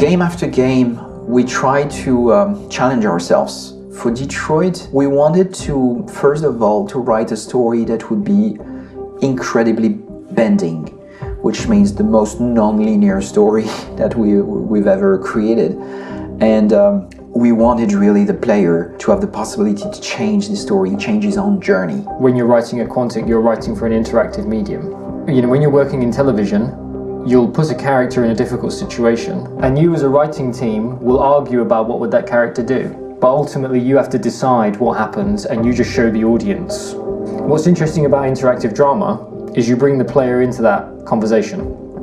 Game after game, we try to challenge ourselves. For Detroit, we wanted to, first of all, to write a story that would be incredibly bending, which means the most non-linear story that we've ever created. And we wanted really the player to have the possibility to change the story, change his own journey. When you're writing at Quantic, you're writing for an interactive medium. You know, when you're working in television, you'll put a character in a difficult situation, and you as a writing team will argue about what would that character do. But ultimately you have to decide what happens and you just show the audience. What's interesting about interactive drama is you bring the player into that conversation,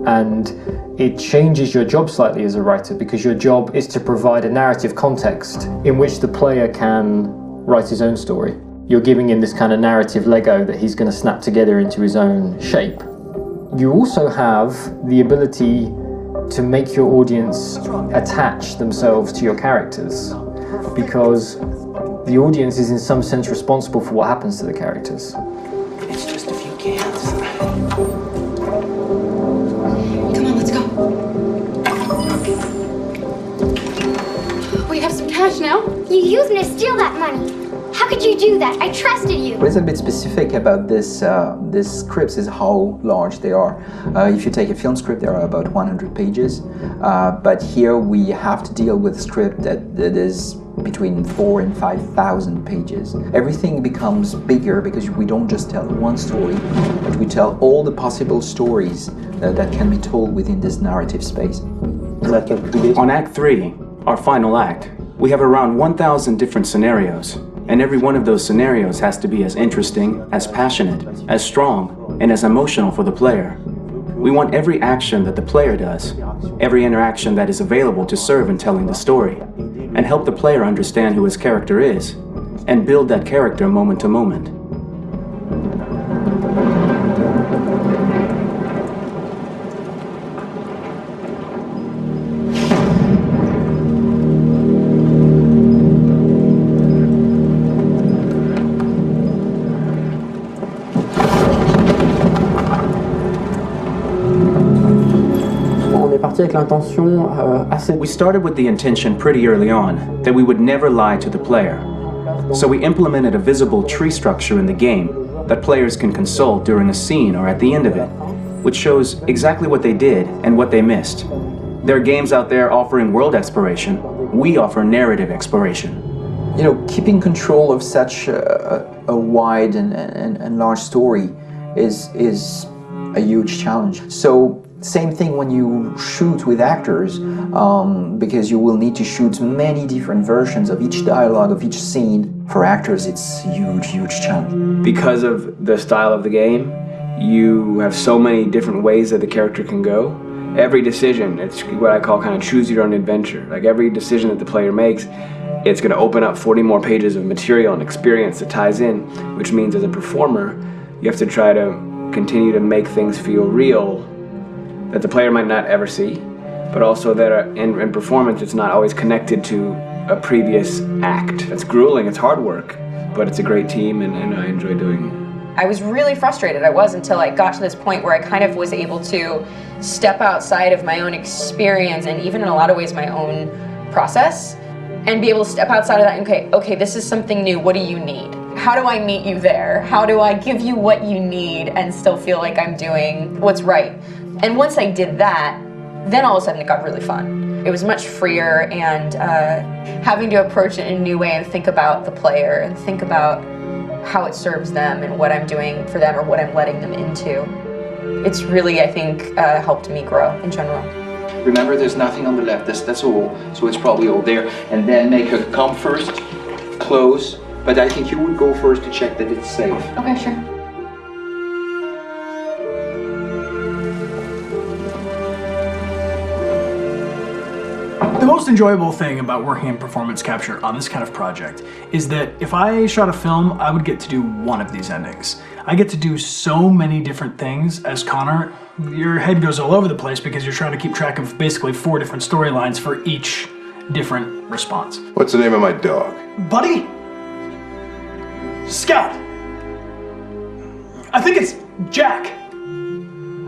and it changes your job slightly as a writer, because your job is to provide a narrative context in which the player can write his own story. You're giving him this kind of narrative Lego that he's going to snap together into his own shape. You also have the ability to make your audience attach themselves to your characters, because the audience is in some sense responsible for what happens to the characters. It's just a few cans. Come on, let's go. We have some cash now. You used me to steal that money. How could you do that? I trusted you. What is a bit specific about these scripts is how large they are. If you take a film script, there are about 100 pages. But here we have to deal with a script that is between 4,000 and 5,000 pages. Everything becomes bigger because we don't just tell one story, but we tell all the possible stories that can be told within this narrative space. On Act 3, our final act, we have around 1,000 different scenarios. And every one of those scenarios has to be as interesting, as passionate, as strong, and as emotional for the player. We want every action that the player does, every interaction that is available to serve in telling the story, and help the player understand who his character is, and build that character moment to moment. We started with the intention pretty early on that we would never lie to the player. So we implemented a visible tree structure in the game that players can consult during a scene or at the end of it, which shows exactly what they did and what they missed. There are games out there offering world exploration. We offer narrative exploration. You know, keeping control of such a wide and large story is a huge challenge. So same thing when you shoot with actors, because you will need to shoot many different versions of each dialogue, of each scene. For actors, it's a huge challenge. Because of the style of the game, you have so many different ways that the character can go. Every decision, it's what I call kind of choose your own adventure. Like every decision that the player makes, it's going to open up 40 more pages of material and experience that ties in, which means as a performer, you have to try to continue to make things feel real that the player might not ever see, but also that in performance it's not always connected to a previous act. It's grueling, it's hard work, but it's a great team and I enjoy doing it. I was really frustrated. I was until I got to this point where I kind of was able to step outside of my own experience and even in a lot of ways my own process and be able to step outside of that and okay, this is something new, what do you need? How do I meet you there? How do I give you what you need and still feel like I'm doing what's right? And once I did that, then all of a sudden it got really fun. It was much freer, and having to approach it in a new way and think about the player and think about how it serves them and what I'm doing for them or what I'm letting them into. It's really, I think, helped me grow in general. Remember, there's nothing on the left, that's all, so it's probably all there. And then make her come first, close, but I think you would go first to check that it's safe. Okay, sure. The most enjoyable thing about working in performance capture on this kind of project is that if I shot a film, I would get to do one of these endings. I get to do so many different things as Connor. Your head goes all over the place because you're trying to keep track of basically 4 different storylines for each different response. What's the name of my dog? Buddy? Scout. I think it's Jack.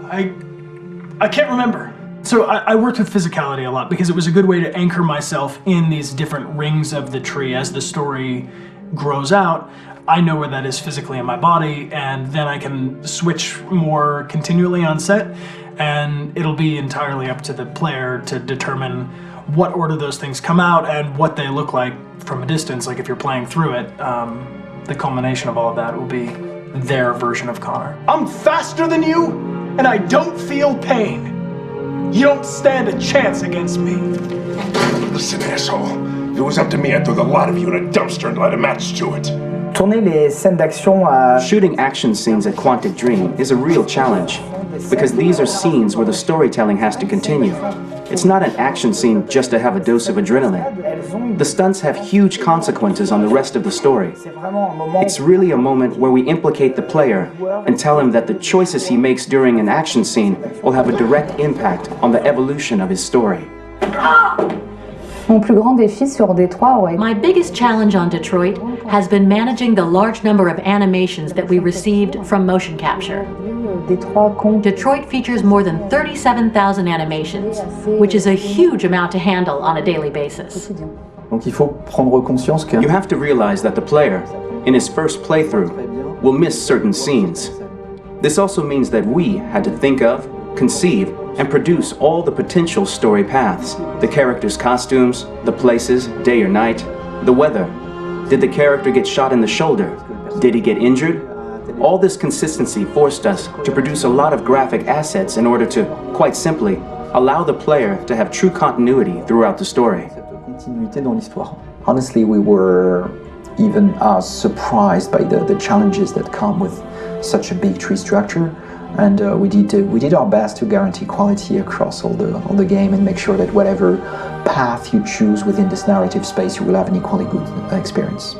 I can't remember. So I worked with physicality a lot because it was a good way to anchor myself in these different rings of the tree as the story grows out. I know where that is physically in my body, and then I can switch more continually on set, and it'll be entirely up to the player to determine what order those things come out and what they look like from a distance. Like if you're playing through it, the culmination of all of that will be their version of Connor. I'm faster than you, and I don't feel pain. You don't stand a chance against me. Listen, asshole. If it was up to me, I'd throw the lot of you in a dumpster and light a match to it. Tourner les scènes d'action Shooting action scenes at Quantic Dream is a real challenge, because these are scenes where the storytelling has to continue. It's not an action scene just to have a dose of adrenaline. The stunts have huge consequences on the rest of the story. It's really a moment where we implicate the player and tell him that the choices he makes during an action scene will have a direct impact on the evolution of his story. Mon plus grand défi sur Detroit, My biggest challenge on Detroit has been managing the large number of animations that we received from motion capture. Detroit features more than 37,000 animations, which is a huge amount to handle on a daily basis. Donc il faut prendre conscience que You have to realize that the player, in his first playthrough, will miss certain scenes. This also means that we had to think of, conceive, and produce all the potential story paths. The characters' costumes, the places, day or night, the weather. Did the character get shot in the shoulder? Did he get injured? All this consistency forced us to produce a lot of graphic assets in order to, quite simply, allow the player to have true continuity throughout the story. Continuité dans l'histoire. Honestly, we were even surprised by the challenges that come with such a big tree structure. And we did our best to guarantee quality across all the game and make sure that whatever path you choose within this narrative space, you will have an equally good experience.